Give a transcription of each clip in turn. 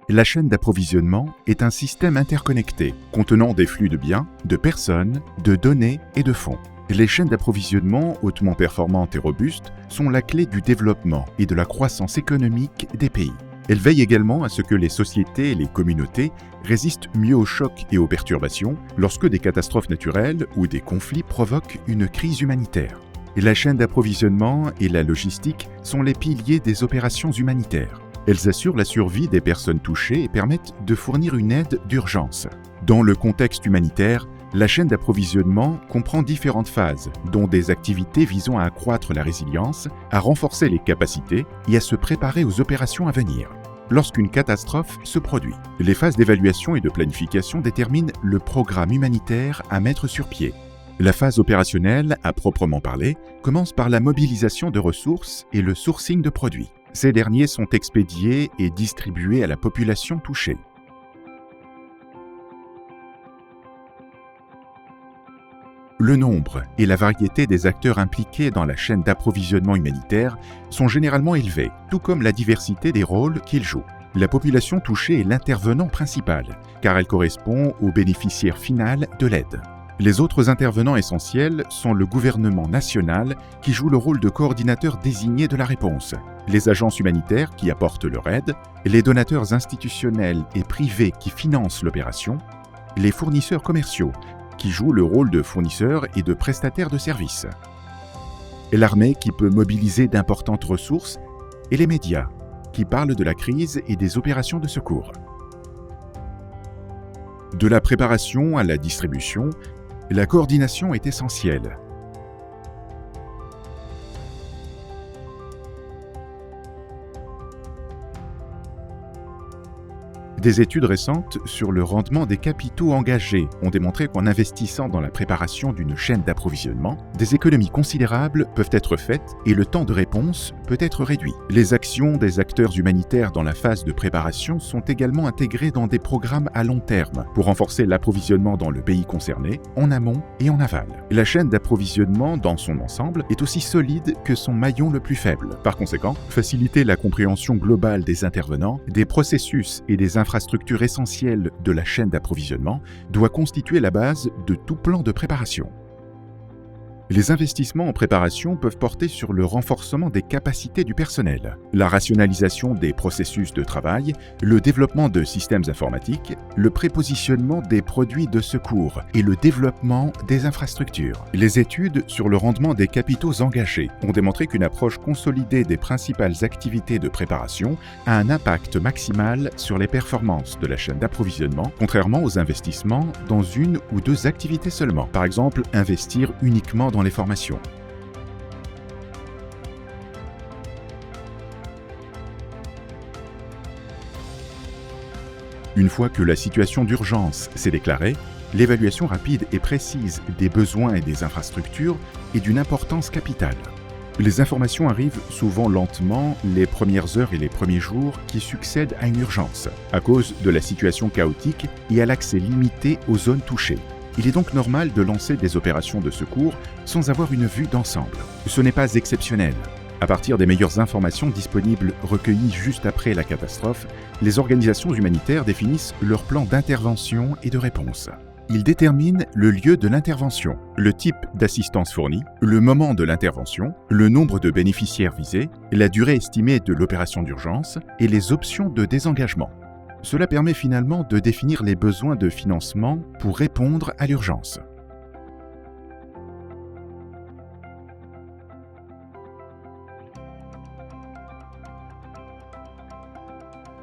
La chaîne d'approvisionnement est un système interconnecté, contenant des flux de biens, de personnes, de données et de fonds. Les chaînes d'approvisionnement hautement performantes et robustes sont la clé du développement et de la croissance économique des pays. Elles veillent également à ce que les sociétés et les communautés résistent mieux aux chocs et aux perturbations lorsque des catastrophes naturelles ou des conflits provoquent une crise humanitaire. La chaîne d'approvisionnement et la logistique sont les piliers des opérations humanitaires. Elles assurent la survie des personnes touchées et permettent de fournir une aide d'urgence. Dans le contexte humanitaire, la chaîne d'approvisionnement comprend différentes phases, dont des activités visant à accroître la résilience, à renforcer les capacités et à se préparer aux opérations à venir. Lorsqu'une catastrophe se produit, les phases d'évaluation et de planification déterminent le programme humanitaire à mettre sur pied. La phase opérationnelle, à proprement parler, commence par la mobilisation de ressources et le sourcing de produits. Ces derniers sont expédiés et distribués à la population touchée. Le nombre et la variété des acteurs impliqués dans la chaîne d'approvisionnement humanitaire sont généralement élevés, tout comme la diversité des rôles qu'ils jouent. La population touchée est l'intervenant principal, car elle correspond au bénéficiaire final de l'aide. Les autres intervenants essentiels sont le gouvernement national qui joue le rôle de coordinateur désigné de la réponse, les agences humanitaires qui apportent leur aide, les donateurs institutionnels et privés qui financent l'opération, les fournisseurs commerciaux qui jouent le rôle de fournisseurs et de prestataires de services, et l'armée qui peut mobiliser d'importantes ressources, et les médias qui parlent de la crise et des opérations de secours. De la préparation à la distribution, la coordination est essentielle. Des études récentes sur le rendement des capitaux engagés ont démontré qu'en investissant dans la préparation d'une chaîne d'approvisionnement, des économies considérables peuvent être faites et le temps de réponse peut être réduit. Les actions des acteurs humanitaires dans la phase de préparation sont également intégrées dans des programmes à long terme pour renforcer l'approvisionnement dans le pays concerné, en amont et en aval. La chaîne d'approvisionnement dans son ensemble est aussi solide que son maillon le plus faible. Par conséquent, faciliter la compréhension globale des intervenants, des processus et des infrastructures essentielles de la chaîne d'approvisionnement doit constituer la base de tout plan de préparation. Les investissements en préparation peuvent porter sur le renforcement des capacités du personnel, la rationalisation des processus de travail, le développement de systèmes informatiques, le prépositionnement des produits de secours et le développement des infrastructures. Les études sur le rendement des capitaux engagés ont démontré qu'une approche consolidée des principales activités de préparation a un impact maximal sur les performances de la chaîne d'approvisionnement, contrairement aux investissements dans une ou deux activités seulement. Par exemple, investir uniquement dans les formations. Une fois que la situation d'urgence s'est déclarée, l'évaluation rapide et précise des besoins et des infrastructures est d'une importance capitale. Les informations arrivent souvent lentement les premières heures et les premiers jours qui succèdent à une urgence, à cause de la situation chaotique et à l'accès limité aux zones touchées. Il est donc normal de lancer des opérations de secours sans avoir une vue d'ensemble. Ce n'est pas exceptionnel. À partir des meilleures informations disponibles recueillies juste après la catastrophe, les organisations humanitaires définissent leur plan d'intervention et de réponse. Ils déterminent le lieu de l'intervention, le type d'assistance fournie, le moment de l'intervention, le nombre de bénéficiaires visés, la durée estimée de l'opération d'urgence et les options de désengagement. Cela permet finalement de définir les besoins de financement pour répondre à l'urgence.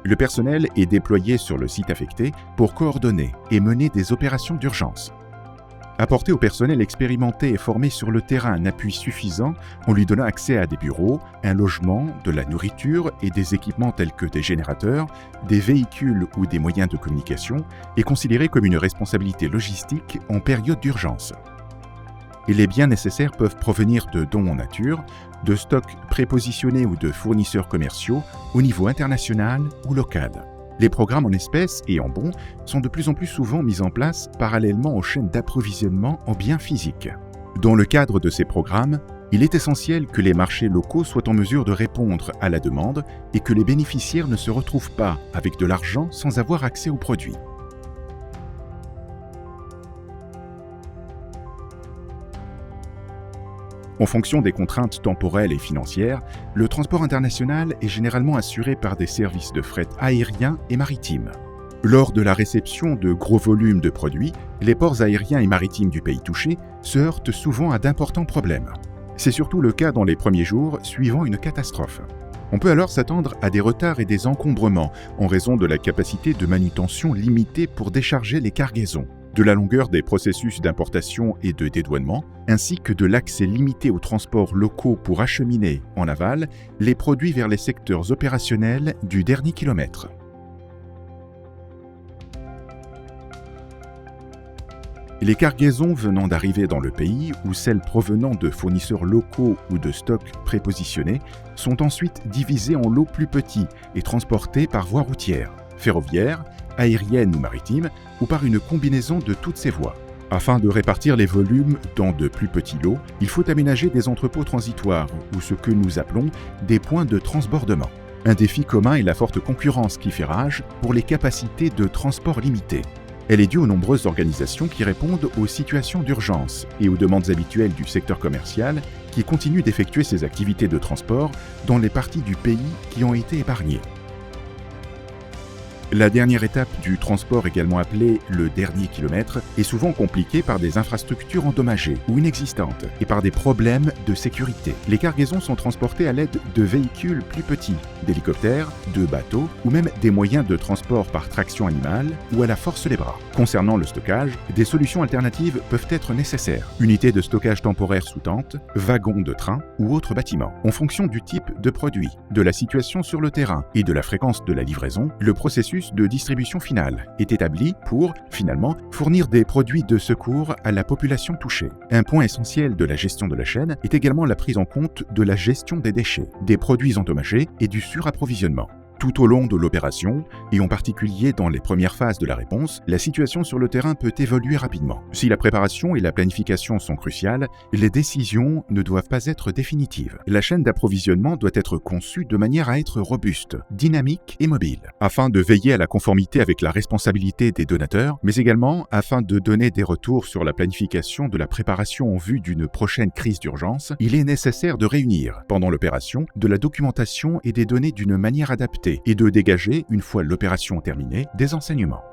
Le personnel est déployé sur le site affecté pour coordonner et mener des opérations d'urgence. Apporter au personnel expérimenté et formé sur le terrain un appui suffisant en lui donnant accès à des bureaux, un logement, de la nourriture et des équipements tels que des générateurs, des véhicules ou des moyens de communication est considéré comme une responsabilité logistique en période d'urgence. Et les biens nécessaires peuvent provenir de dons en nature, de stocks prépositionnés ou de fournisseurs commerciaux au niveau international ou local. Les programmes en espèces et en bons sont de plus en plus souvent mis en place parallèlement aux chaînes d'approvisionnement en biens physiques. Dans le cadre de ces programmes, Il est essentiel que les marchés locaux soient en mesure de répondre à la demande et que les bénéficiaires ne se retrouvent pas avec de l'argent sans avoir accès aux produits. En fonction des contraintes temporelles et financières, le transport international est généralement assuré par des services de fret aérien et maritime. Lors de la réception de gros volumes de produits, les ports aériens et maritimes du pays touché se heurtent souvent à d'importants problèmes. C'est surtout le cas dans les premiers jours suivant une catastrophe. On peut alors s'attendre à des retards et des encombrements en raison de la capacité de manutention limitée pour décharger les cargaisons, de la longueur des processus d'importation et de dédouanement, ainsi que de l'accès limité aux transports locaux pour acheminer, en aval, les produits vers les secteurs opérationnels du dernier kilomètre. Les cargaisons venant d'arriver dans le pays ou celles provenant de fournisseurs locaux ou de stocks prépositionnés sont ensuite divisées en lots plus petits et transportées par voie routière, ferroviaire, aérienne ou maritime, ou par une combinaison de toutes ces voies. Afin de répartir les volumes dans de plus petits lots, il faut aménager des entrepôts transitoires ou ce que nous appelons des points de transbordement. Un défi commun est la forte concurrence qui fait rage pour les capacités de transport limitées. Elle est due aux nombreuses organisations qui répondent aux situations d'urgence et aux demandes habituelles du secteur commercial qui continue d'effectuer ses activités de transport dans les parties du pays qui ont été épargnées. La dernière étape du transport, également appelée le dernier kilomètre, est souvent compliquée par des infrastructures endommagées ou inexistantes et par des problèmes de sécurité. Les cargaisons sont transportées à l'aide de véhicules plus petits, d'hélicoptères, de bateaux ou même des moyens de transport par traction animale ou à la force des bras. Concernant le stockage, des solutions alternatives peuvent être nécessaires. Unités de stockage temporaire sous tente, wagons de train ou autres bâtiments. En fonction du type de produit, de la situation sur le terrain et de la fréquence de la livraison, le processus de distribution finale est établi pour, finalement, fournir des produits de secours à la population touchée. Un point essentiel de la gestion de la chaîne est également la prise en compte de la gestion des déchets, des produits endommagés et du surapprovisionnement. Tout au long de l'opération, et en particulier dans les premières phases de la réponse, la situation sur le terrain peut évoluer rapidement. Si la préparation et la planification sont cruciales, les décisions ne doivent pas être définitives. La chaîne d'approvisionnement doit être conçue de manière à être robuste, dynamique et mobile, afin de veiller à la conformité avec la responsabilité des donateurs, mais également afin de donner des retours sur la planification de la préparation en vue d'une prochaine crise d'urgence. Il est nécessaire de réunir, pendant l'opération, de la documentation et des données d'une manière adaptée et de dégager, une fois l'opération terminée, des enseignements.